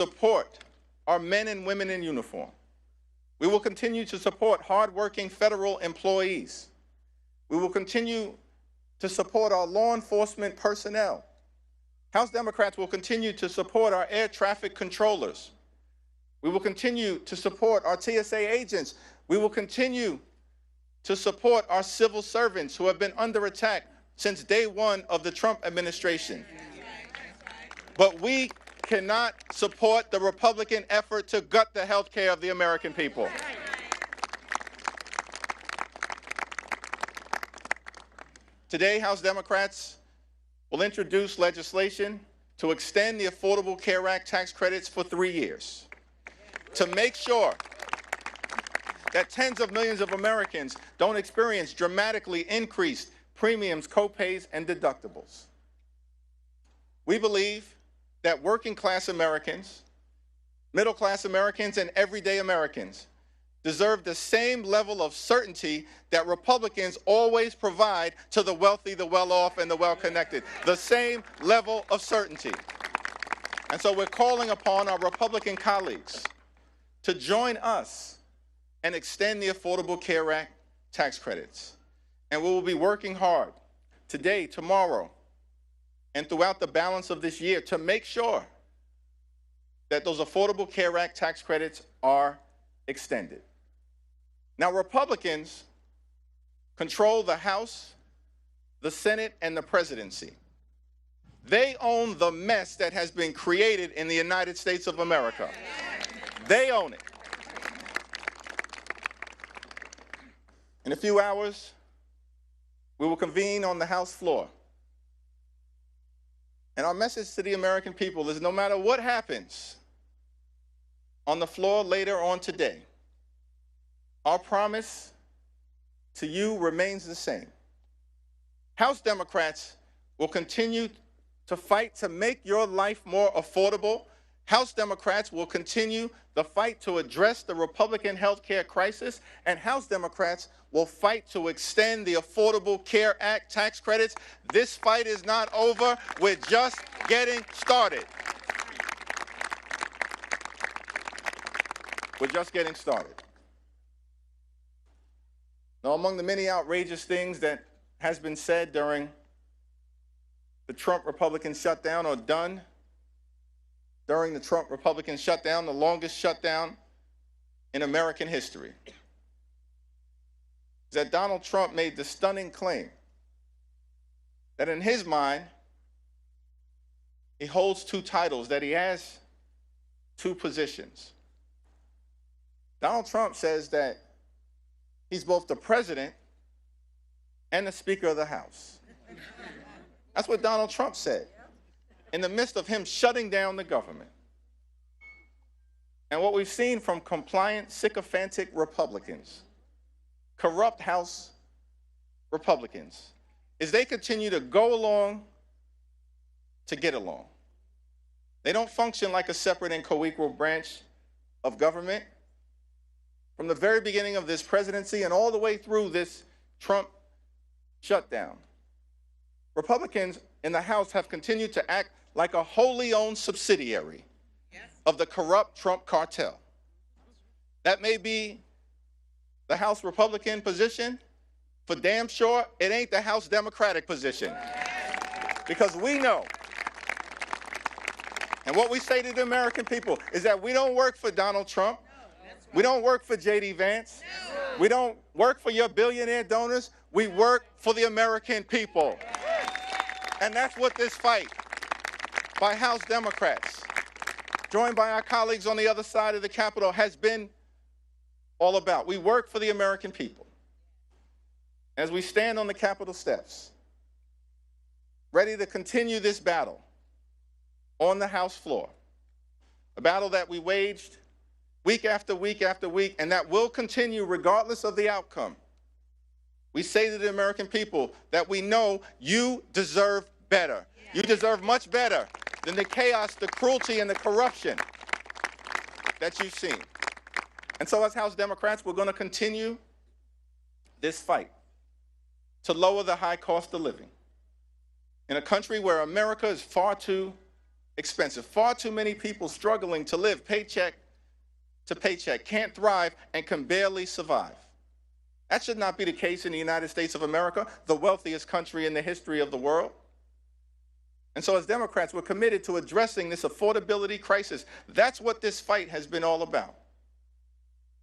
support our men and women in uniform. We will continue to support hardworking federal employees. We will continue to support our law enforcement personnel. House Democrats will continue to support our air traffic controllers. We will continue to support our TSA agents. We will continue to support our civil servants who have been under attack since day one of the Trump administration. But we cannot support the Republican effort to gut the health care of the American people. Today, House Democrats will introduce legislation to extend the Affordable Care Act tax credits for 3 years, to make sure that tens of millions of Americans don't experience dramatically increased premiums, copays, and deductibles. We believe that working class Americans, middle class Americans, and everyday Americans deserve the same level of certainty that Republicans always provide to the wealthy, the well-off, and the well-connected. The same level of certainty. And so we're calling upon our Republican colleagues to join us and extend the Affordable Care Act tax credits. And we will be working hard today, tomorrow, and throughout the balance of this year to make sure that those Affordable Care Act tax credits are extended. Now, Republicans control the House, the Senate, and the presidency. They own the mess that has been created in the United States of America. They own it. In a few hours, we will convene on the House floor. And our message to the American people is no matter what happens on the floor later on today, our promise to you remains the same. House Democrats will continue to fight to make your life more affordable. House Democrats will continue the fight to address the Republican health care crisis, and House Democrats will fight to extend the Affordable Care Act tax credits. This fight is not over. We're just getting started. We're just getting started. Now, among the many outrageous things that has been said during the Trump Republican shutdown, or done during the Trump Republican shutdown, the longest shutdown in American history, is that Donald Trump made the stunning claim that in his mind, he holds two titles, that he has two positions. Donald Trump says that he's both the president and the Speaker of the House. That's what Donald Trump said in the midst of him shutting down the government. And what we've seen from compliant, sycophantic Republicans, corrupt House Republicans, is they continue to go along to get along. They don't function like a separate and co-equal branch of government. From the very beginning of this presidency and all the way through this Trump shutdown, Republicans in the House have continued to act like a wholly owned subsidiary of the corrupt Trump cartel. That may be the House Republican position. For damn sure, it ain't the House Democratic position. Because we know, and what we say to the American people is that we don't work for Donald Trump. We don't work for J.D. Vance. We don't work for your billionaire donors. We work for the American people. And that's what this fight by House Democrats, joined by our colleagues on the other side of the Capitol, has been all about. We work for the American people. As we stand on the Capitol steps, ready to continue this battle on the House floor, a battle that we waged week after week after week, and that will continue regardless of the outcome. We say to the American people that we know you deserve better. You deserve much better than the chaos, the cruelty, and the corruption that you've seen. And so as House Democrats, we're going to continue this fight to lower the high cost of living in a country where America is far too expensive. Far too many people struggling to live paycheck to paycheck, can't thrive, and can barely survive. That should not be the case in the United States of America, the wealthiest country in the history of the world. And so as Democrats, we're committed to addressing this affordability crisis. That's what this fight has been all about.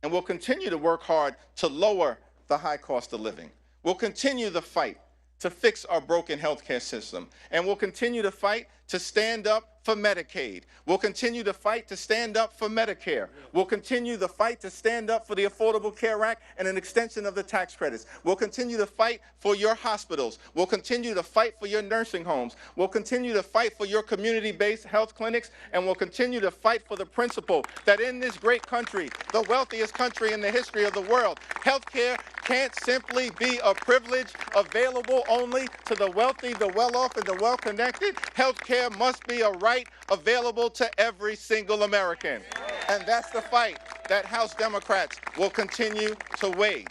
And we'll continue to work hard to lower the high cost of living. We'll continue the fight to fix our broken healthcare system. And we'll continue to fight to stand up for Medicaid. We'll continue to fight to stand up for Medicare. We'll continue the fight to stand up for the Affordable Care Act and an extension of the tax credits. We'll continue to fight for your hospitals. We'll continue to fight for your nursing homes. We'll continue to fight for your community-based health clinics. And we'll continue to fight for the principle that in this great country, the wealthiest country in the history of the world, healthcare can't simply be a privilege available only to the wealthy, the well-off, and the well-connected. Healthcare must be a right available to every single American. And that's the fight that House Democrats will continue to wage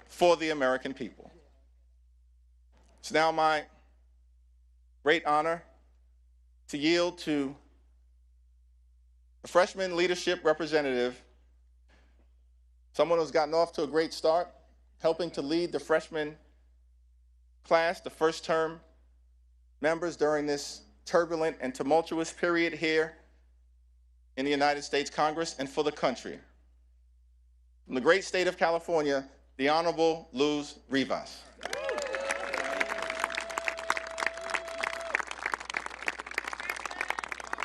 for the American people. It's now my great honor to yield to a freshman leadership representative, someone who's gotten off to a great start, helping to lead the freshman class, the first term members during this turbulent and tumultuous period here in the United States Congress and for the country. From the great state of California, the Honorable Luz Rivas.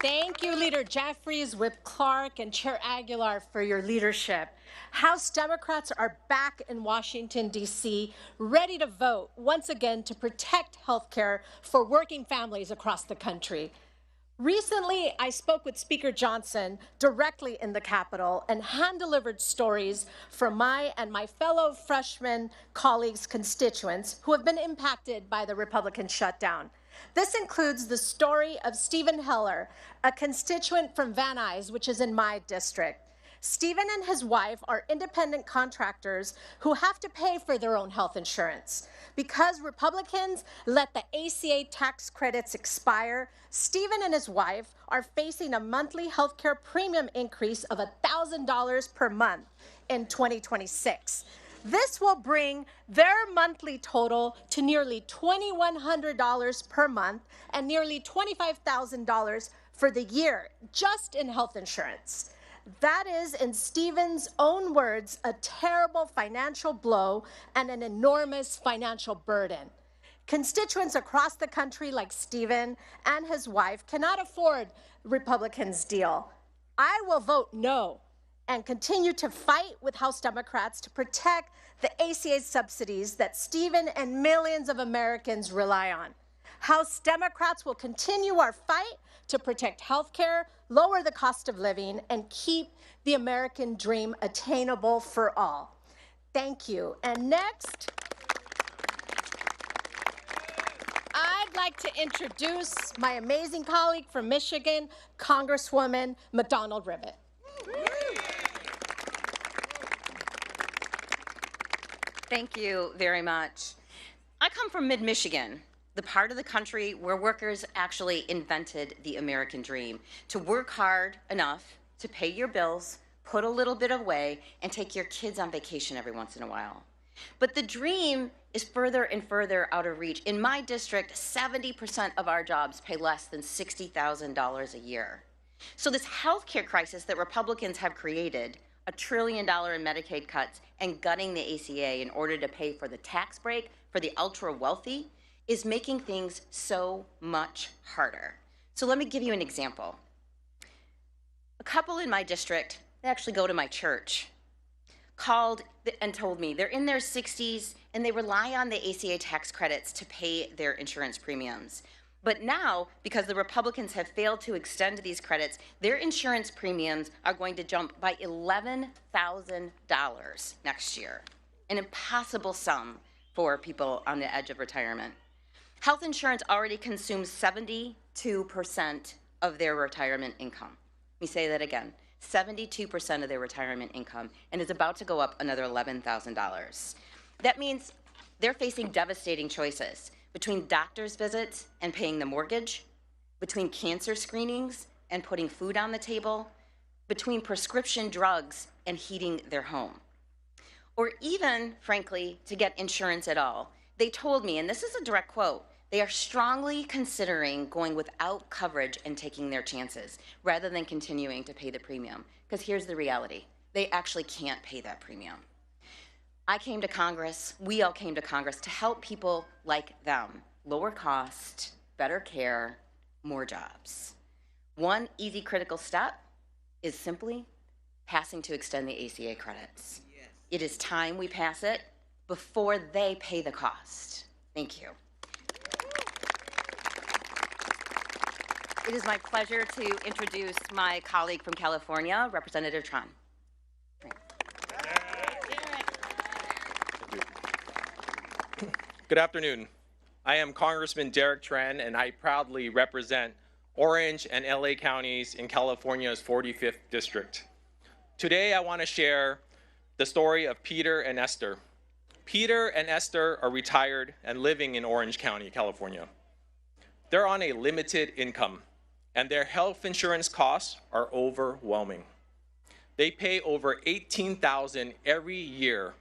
Thank you, Leader Jeffries, Whip Clark, and Chair Aguilar for your leadership. House Democrats are back in Washington, D.C., ready to vote once again to protect health care for working families across the country. Recently, I spoke with Speaker Johnson directly in the Capitol and hand-delivered stories from my and my fellow freshman colleagues' constituents who have been impacted by the Republican shutdown. This includes the story of Stephen Heller, a constituent from Van Nuys, which is in my district. Stephen and his wife are independent contractors who have to pay for their own health insurance. Because Republicans let the ACA tax credits expire, Stephen and his wife are facing a monthly health care premium increase of $1,000 per month in 2026. This will bring their monthly total to nearly $2,100 per month and nearly $25,000 for the year, just in health insurance. That is, in Stephen's own words, a terrible financial blow and an enormous financial burden. Constituents across the country like Stephen and his wife cannot afford Republicans' deal. I will vote no and continue to fight with House Democrats to protect the ACA subsidies that Stephen and millions of Americans rely on. House Democrats will continue our fight to protect health care, lower the cost of living, and keep the American dream attainable for all. Thank you. And next, I'd like to introduce my amazing colleague from Michigan, Congresswoman McDonald-Rivet. Thank you very much. I come from mid-Michigan, the part of the country where workers actually invented the American dream, to work hard enough to pay your bills, put a little bit away, and take your kids on vacation every once in a while. But the dream is further and further out of reach. In my district, 70% of our jobs pay less than $60,000 a year. So this healthcare crisis that Republicans have created, $1 trillion in Medicaid cuts and gutting the ACA in order to pay for the tax break for the ultra wealthy, is making things so much harder. So let me give you an example. A couple in my district, they actually go to my church, called and told me they're in their 60s and they rely on the ACA tax credits to pay their insurance premiums. But now, because the Republicans have failed to extend these credits, their insurance premiums are going to jump by $11,000 next year, an impossible sum for people on the edge of retirement. Health insurance already consumes 72% of their retirement income. Let me say that again, 72% of their retirement income, and is about to go up another $11,000. That means they're facing devastating choices between doctor's visits and paying the mortgage, between cancer screenings and putting food on the table, between prescription drugs and heating their home, or even, frankly, to get insurance at all. They told me, and this is a direct quote, they are strongly considering going without coverage and taking their chances rather than continuing to pay the premium. Because here's the reality, they actually can't pay that premium. I came to Congress, we all came to Congress to help people like them. Lower cost, better care, more jobs. One easy critical step is simply passing to extend the ACA credits. Yes. It is time we pass it before they pay the cost. Thank you. It is my pleasure to introduce my colleague from California, Representative Tran. Good afternoon. I am Congressman Derek Tran, and I proudly represent Orange and LA counties in California's 45th district. Today, I want to share the story of Peter and Esther. Peter and Esther are retired and living in Orange County, California. They're on a limited income, and their health insurance costs are overwhelming. They pay over $18,000 every year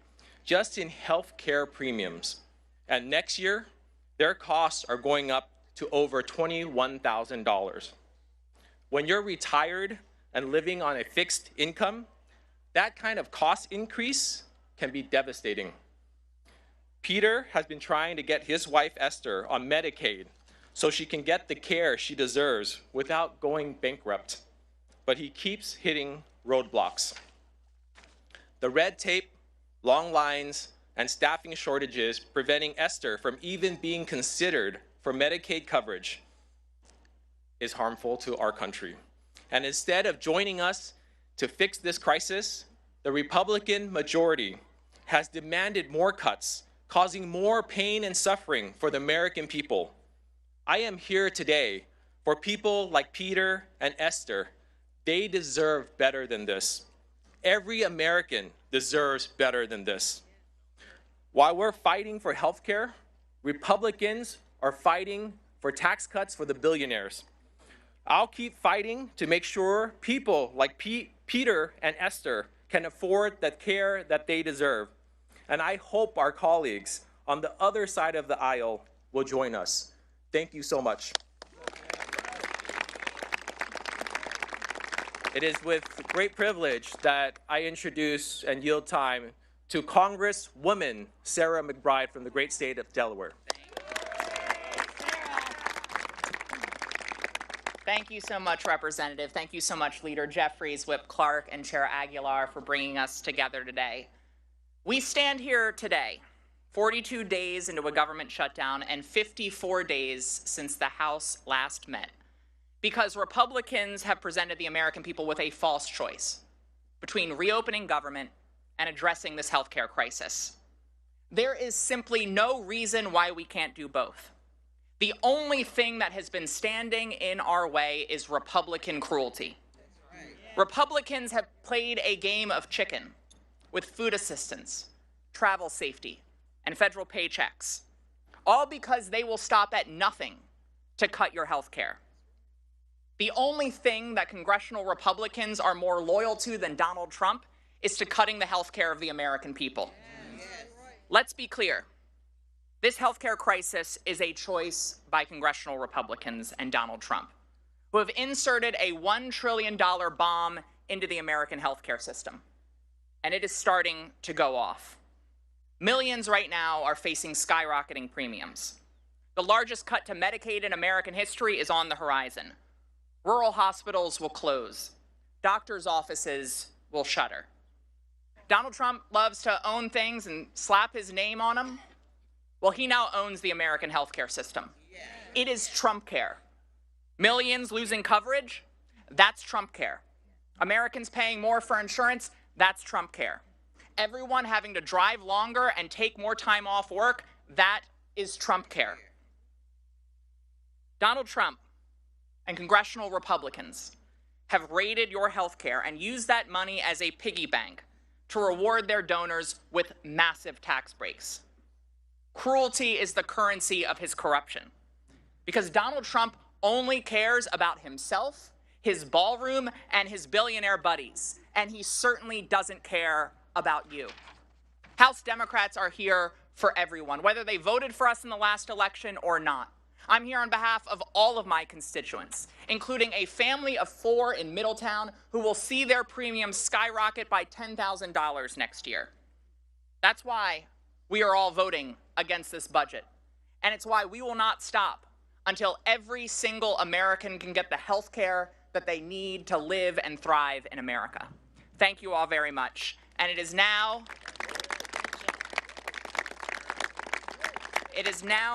just in health care premiums. And next year, their costs are going up to over $21,000. When you're retired and living on a fixed income, that kind of cost increase can be devastating. Peter has been trying to get his wife Esther on Medicaid so she can get the care she deserves without going bankrupt, but he keeps hitting roadblocks. The red tape, long lines, and staffing shortages preventing Esther from even being considered for Medicaid coverage is harmful to our country. And instead of joining us to fix this crisis, the Republican majority has demanded more cuts, causing more pain and suffering for the American people. I am here today for people like Peter and Esther. They deserve better than this. Every American deserves better than this. While we're fighting for health care, Republicans are fighting for tax cuts for the billionaires. I'll keep fighting to make sure people like Peter and Esther can afford the care that they deserve. And I hope our colleagues on the other side of the aisle will join us. Thank you so much. It is with great privilege that I introduce and yield time to Congresswoman Sarah McBride from the great state of Delaware. Thank you so much, Representative. Thank you so much, Leader Jeffries, Whip Clark, and Chair Aguilar for bringing us together today. We stand here today, 42 days into a government shutdown and 54 days since the House last met, because Republicans have presented the American people with a false choice between reopening government and addressing this healthcare crisis. There is simply no reason why we can't do both. The only thing that has been standing in our way is Republican cruelty. Right. Republicans have played a game of chicken with food assistance, travel safety, and federal paychecks, all because they will stop at nothing to cut your health care. The only thing that congressional Republicans are more loyal to than Donald Trump is to cutting the health care of the American people. Yes. Let's be clear. This healthcare crisis is a choice by congressional Republicans and Donald Trump, who have inserted a $1 trillion bomb into the American healthcare system. And it is starting to go off. Millions right now are facing skyrocketing premiums. The largest cut to Medicaid in American history is on the horizon. Rural hospitals will close. Doctors' offices will shutter. Donald Trump loves to own things and slap his name on them. Well, he now owns the American healthcare system. It is Trump care. Millions losing coverage, that's Trump care. Americans paying more for insurance, that's Trump care. Everyone having to drive longer and take more time off work, that is Trump care. Donald Trump and congressional Republicans have raided your health care and used that money as a piggy bank to reward their donors with massive tax breaks. Cruelty is the currency of his corruption, because Donald Trump only cares about himself, his ballroom, and his billionaire buddies, and he certainly doesn't care about you. House Democrats are here for everyone, whether they voted for us in the last election or not. I'm here on behalf of all of my constituents, including a family of 4 in Middletown who will see their premiums skyrocket by $10,000 next year. That's why we are all voting against this budget. And it's why we will not stop until every single American can get the health care that they need to live and thrive in America. Thank you all very much. And it is now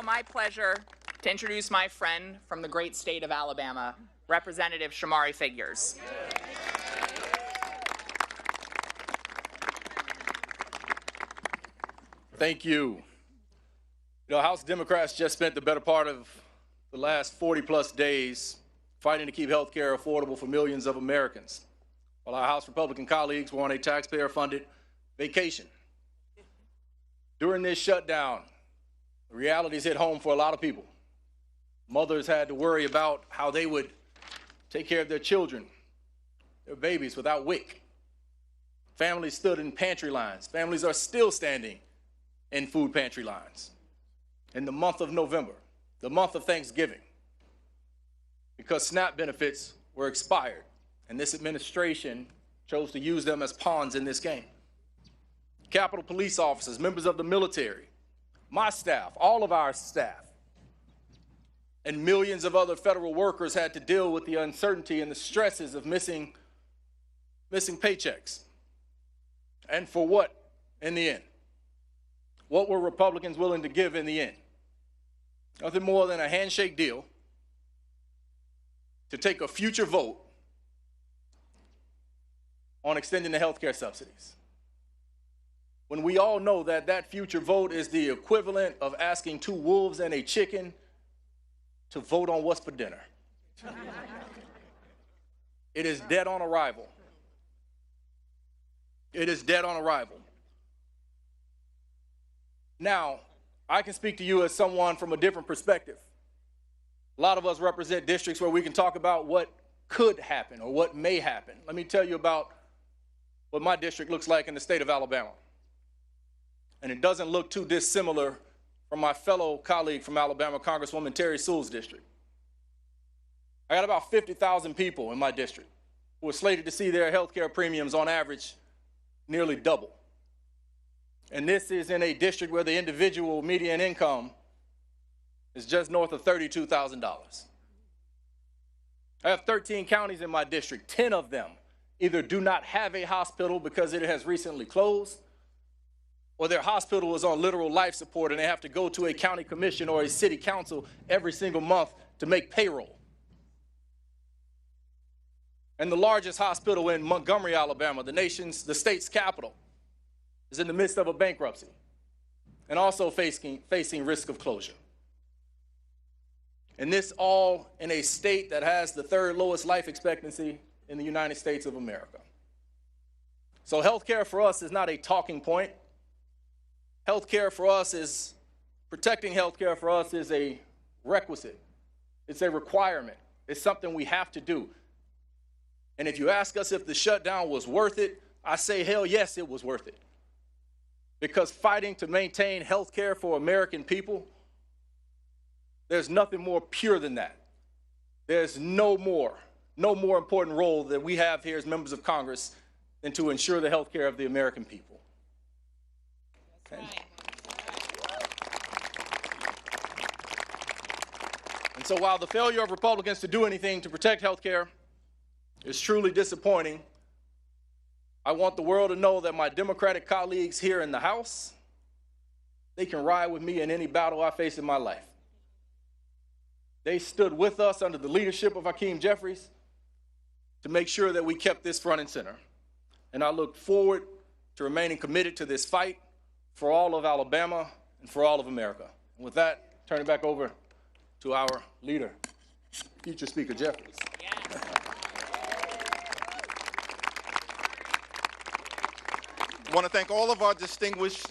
my pleasure to introduce my friend from the great state of Alabama, Representative Shamari Figures. Thank you. You know, House Democrats just spent the better part of the last 40-plus days fighting to keep health care affordable for millions of Americans, while our House Republican colleagues were on a taxpayer-funded vacation. During this shutdown, the realities hit home for a lot of people. Mothers had to worry about how they would take care of their children, their babies without WIC. Families stood in pantry lines. Families are still standing in food pantry lines in the month of November, the month of Thanksgiving, because SNAP benefits were expired, and this administration chose to use them as pawns in this game. Capitol Police officers, members of the military, my staff, all of our staff, and millions of other federal workers had to deal with the uncertainty and the stresses of missing paychecks. And for what in the end? What were Republicans willing to give in the end? Nothing more than a handshake deal to take a future vote on extending the health care subsidies, when we all know that that future vote is the equivalent of asking 2 wolves and a chicken to vote on what's for dinner. It is dead on arrival. It is dead on arrival. Now, I can speak to you as someone from a different perspective. A lot of us represent districts where we can talk about what could happen or what may happen. Let me tell you about what my district looks like in the state of Alabama. And it doesn't look too dissimilar from my fellow colleague from Alabama, Congresswoman Terry Sewell's district. I got about 50,000 people in my district who are slated to see their health care premiums on average nearly double. And this is in a district where the individual median income is just north of $32,000. I have 13 counties in my district. 10 of them either do not have a hospital because it has recently closed, or their hospital is on literal life support and they have to go to a county commission or a city council every single month to make payroll. And the largest hospital in Montgomery, Alabama, the state's capital, is in the midst of a bankruptcy and also facing risk of closure. And this all in a state that has the 3rd lowest life expectancy in the United States of America. So healthcare for us is not a talking point. Healthcare for us is, protecting healthcare for us is a requisite. It's a requirement. It's something we have to do. And if you ask us if the shutdown was worth it, I say, hell yes, it was worth it. Because fighting to maintain health care for American people, there's nothing more pure than that. There's no more important role that we have here as members of Congress than to ensure the health care of the American people. That's right. And so while the failure of Republicans to do anything to protect health care is truly disappointing, I want the world to know that my Democratic colleagues here in the House, they can ride with me in any battle I face in my life. They stood with us under the leadership of Hakeem Jeffries to make sure that we kept this front and center. And I look forward to remaining committed to this fight for all of Alabama and for all of America. And with that, turn it back over to our leader, future Speaker Jeffries. I want to thank all of our distinguished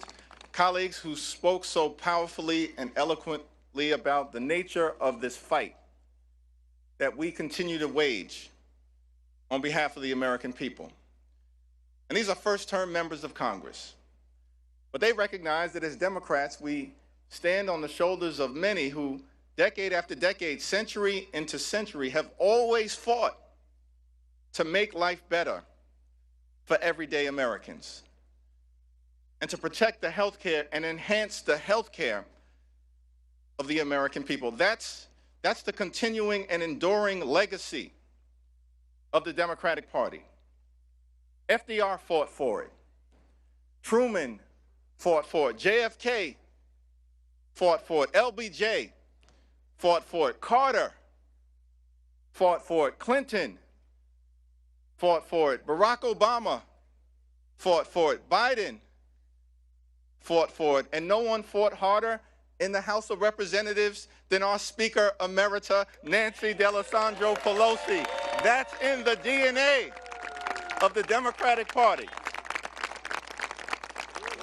colleagues who spoke so powerfully and eloquently about the nature of this fight that we continue to wage on behalf of the American people. And these are first-term members of Congress. But they recognize that as Democrats, we stand on the shoulders of many who, decade after decade, century into century, have always fought to make life better for everyday Americans and to protect the health care and enhance the health care of the American people. That's the continuing and enduring legacy of the Democratic Party. FDR fought for it. Truman fought for it. JFK fought for it. LBJ fought for it. Carter fought for it. Clinton fought for it. Barack Obama fought for it. Biden fought for it. And no one fought harder in the House of Representatives than our Speaker Emerita, Nancy Pelosi. That's in the DNA of the Democratic Party.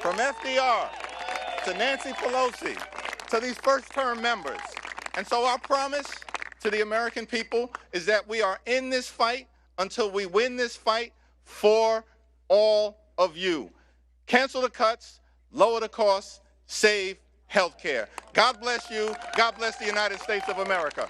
From FDR to Nancy Pelosi to these first-term members. And so our promise to the American people is that we are in this fight until we win this fight for all of you. Cancel the cuts, lower the costs, save health care. God bless you. God bless the United States of America.